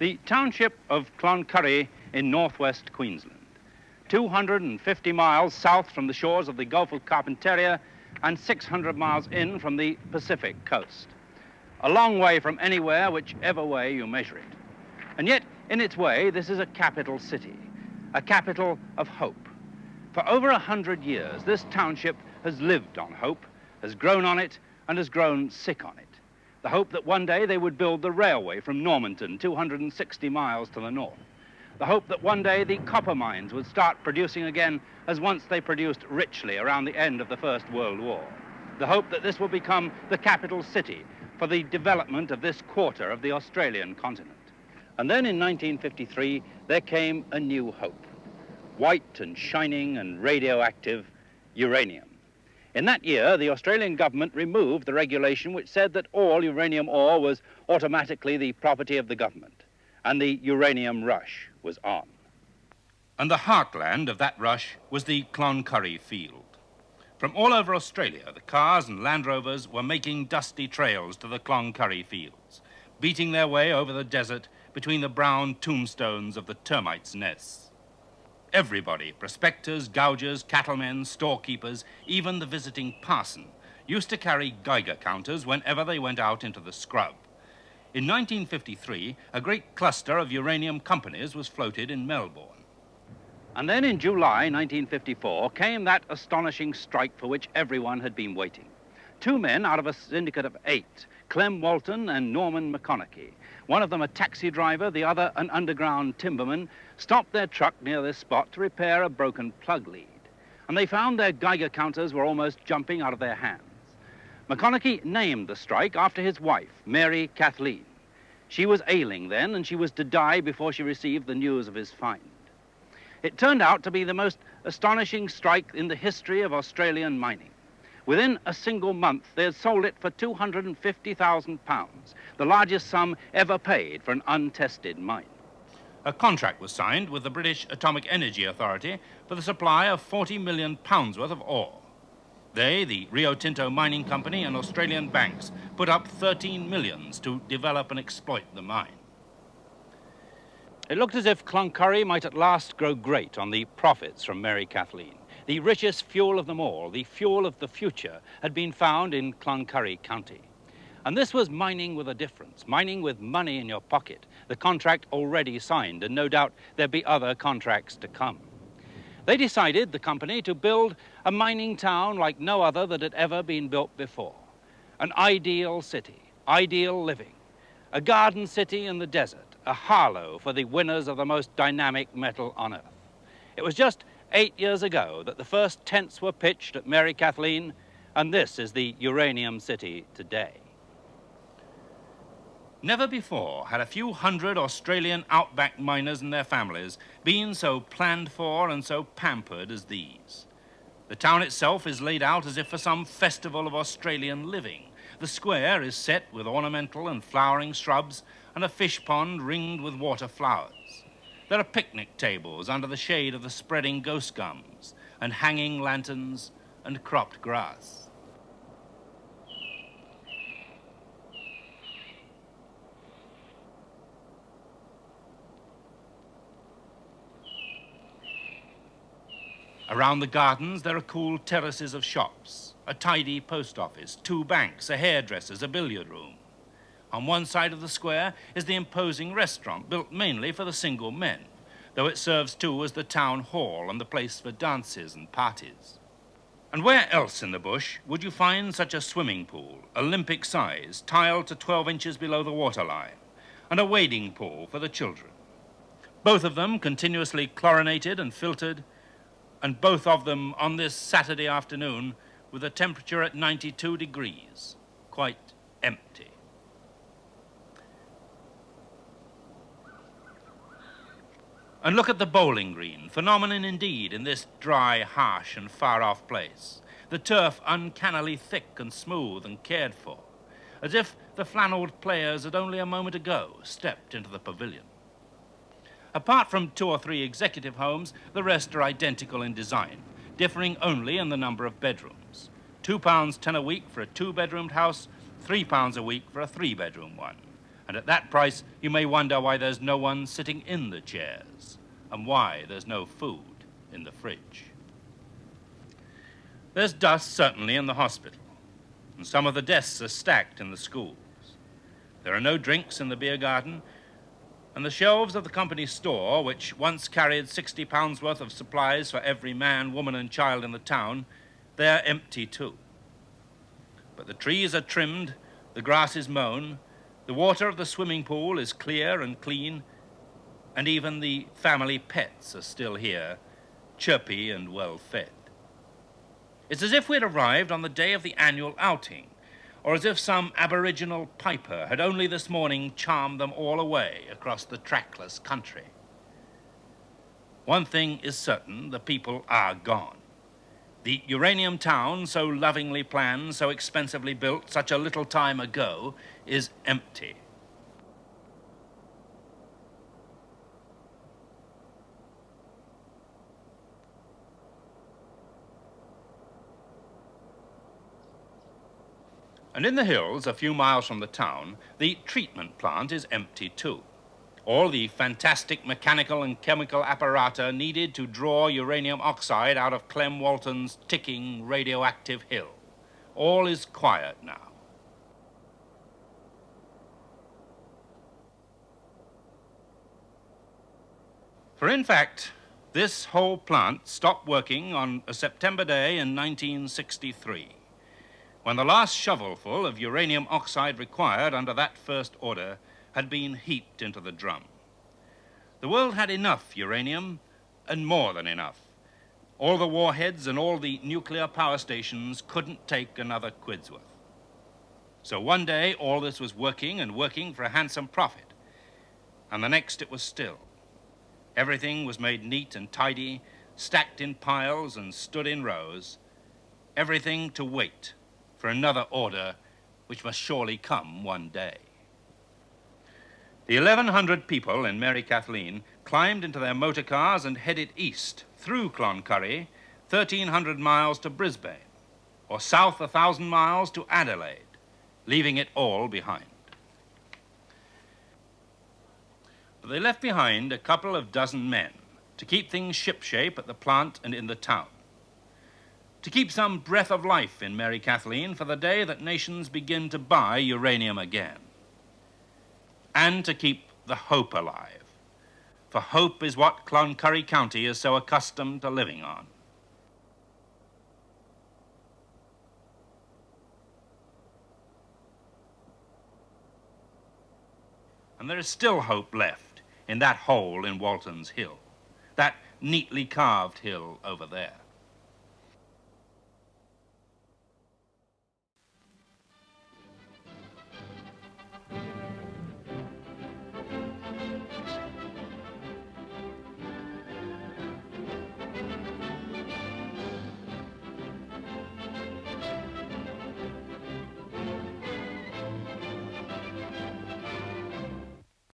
The township of Cloncurry in northwest Queensland, 250 miles south from the shores of the Gulf of Carpentaria and 600 miles in from the Pacific coast. A long way from anywhere, whichever way you measure it. And yet, in its way, this is a capital city, a capital of hope. For over 100 years, this township has lived on hope, has grown on it, and has grown sick on it. The hope that one day they would build the railway from Normanton, 260 miles to the north. The hope that one day the copper mines would start producing again as once they produced richly around the end of the First World War. The hope that this will become the capital city for the development of this quarter of the Australian continent. And then in 1953, there came a new hope. White and shining and radioactive uranium. In that year, the Australian government removed the regulation which said that all uranium ore was automatically the property of the government, and the uranium rush was on. And the heartland of that rush was the Cloncurry field. From all over Australia, the cars and Land Rovers were making dusty trails to the Cloncurry fields, beating their way over the desert between the brown tombstones of the termites' nests. Everybody, prospectors, gougers, cattlemen, storekeepers, even the visiting parson, used to carry Geiger counters whenever they went out into the scrub. In 1953, a great cluster of uranium companies was floated in Melbourne. And then in July 1954 came that astonishing strike for which everyone had been waiting. 2 men out of a syndicate of 8, Clem Walton and Norman McConaughey, one of them a taxi driver, the other an underground timberman, stopped their truck near this spot to repair a broken plug lead. And they found their Geiger counters were almost jumping out of their hands. McConaughey named the strike after his wife, Mary Kathleen. She was ailing then, and she was to die before she received the news of his find. It turned out to be the most astonishing strike in the history of Australian mining. Within a single month, they had sold it for £250,000, the largest sum ever paid for an untested mine. A contract was signed with the British Atomic Energy Authority for the supply of £40 million worth of ore. They, the Rio Tinto Mining Company and Australian banks, put up 13 millions to develop and exploit the mine. It looked as if Cloncurry might at last grow great on the profits from Mary Kathleen. The richest fuel of them all, the fuel of the future, had been found in Cloncurry County. And this was mining with a difference, mining with money in your pocket, the contract already signed, and no doubt there'd be other contracts to come. They decided, the company, to build a mining town like no other that had ever been built before. An ideal city, ideal living, a garden city in the desert, a Harlow for the winners of the most dynamic metal on earth. It was just 8 years ago that the first tents were pitched at Mary Kathleen, and this is the uranium city today. Never before had a few hundred Australian outback miners and their families been so planned for and so pampered as these. The town itself is laid out as if for some festival of Australian living. The square is set with ornamental and flowering shrubs and a fish pond ringed with water flowers. There are picnic tables under the shade of the spreading ghost gums and hanging lanterns and cropped grass. Around the gardens, there are cool terraces of shops, a tidy post office, 2 banks, a hairdresser's, a billiard room. On one side of the square is the imposing restaurant, built mainly for the single men, though it serves too as the town hall and the place for dances and parties. And where else in the bush would you find such a swimming pool, Olympic size, tiled to 12 inches below the waterline, and a wading pool for the children? Both of them continuously chlorinated and filtered, and both of them on this Saturday afternoon with a temperature at 92 degrees, quite empty. And look at the bowling green, phenomenon indeed in this dry, harsh and far-off place. The turf uncannily thick and smooth and cared for, as if the flannelled players had only a moment ago stepped into the pavilion. Apart from 2 or 3 executive homes, the rest are identical in design, differing only in the number of bedrooms. £2.10 a week for a 2-bedroomed house, £3 a week for a 3-bedroom one. And at that price, you may wonder why there's no one sitting in the chairs and why there's no food in the fridge. There's dust, certainly, in the hospital, and some of the desks are stacked in the schools. There are no drinks in the beer garden, and the shelves of the company store, which once carried £60 worth of supplies for every man, woman, and child in the town, they're empty too. But the trees are trimmed, the grass is mown, the water of the swimming pool is clear and clean, and even the family pets are still here, chirpy and well fed. It's as if we'd arrived on the day of the annual outing, or as if some aboriginal piper had only this morning charmed them all away across the trackless country. One thing is certain, the people are gone. The uranium town, so lovingly planned, so expensively built such a little time ago, is empty. And in the hills, a few miles from the town, the treatment plant is empty too. All the fantastic mechanical and chemical apparatus needed to draw uranium oxide out of Clem Walton's ticking radioactive hill. All is quiet now. For in fact, this whole plant stopped working on a September day in 1963. When the last shovelful of uranium oxide required under that first order had been heaped into the drum. The world had enough uranium, and more than enough. All the warheads and all the nuclear power stations couldn't take another quid's worth. So one day, all this was working and working for a handsome profit, and the next it was still. Everything was made neat and tidy, stacked in piles and stood in rows, everything to wait for another order which must surely come one day. The 1,100 people in Mary Kathleen climbed into their motor cars and headed east through Cloncurry, 1,300 miles to Brisbane, or south 1,000 miles to Adelaide, leaving it all behind. But they left behind a couple of dozen men to keep things shipshape at the plant and in the town, to keep some breath of life in Mary Kathleen for the day that nations begin to buy uranium again, and to keep the hope alive, for hope is what Cloncurry County is so accustomed to living on. And there is still hope left in that hole in Walton's hill, that neatly carved hill over there.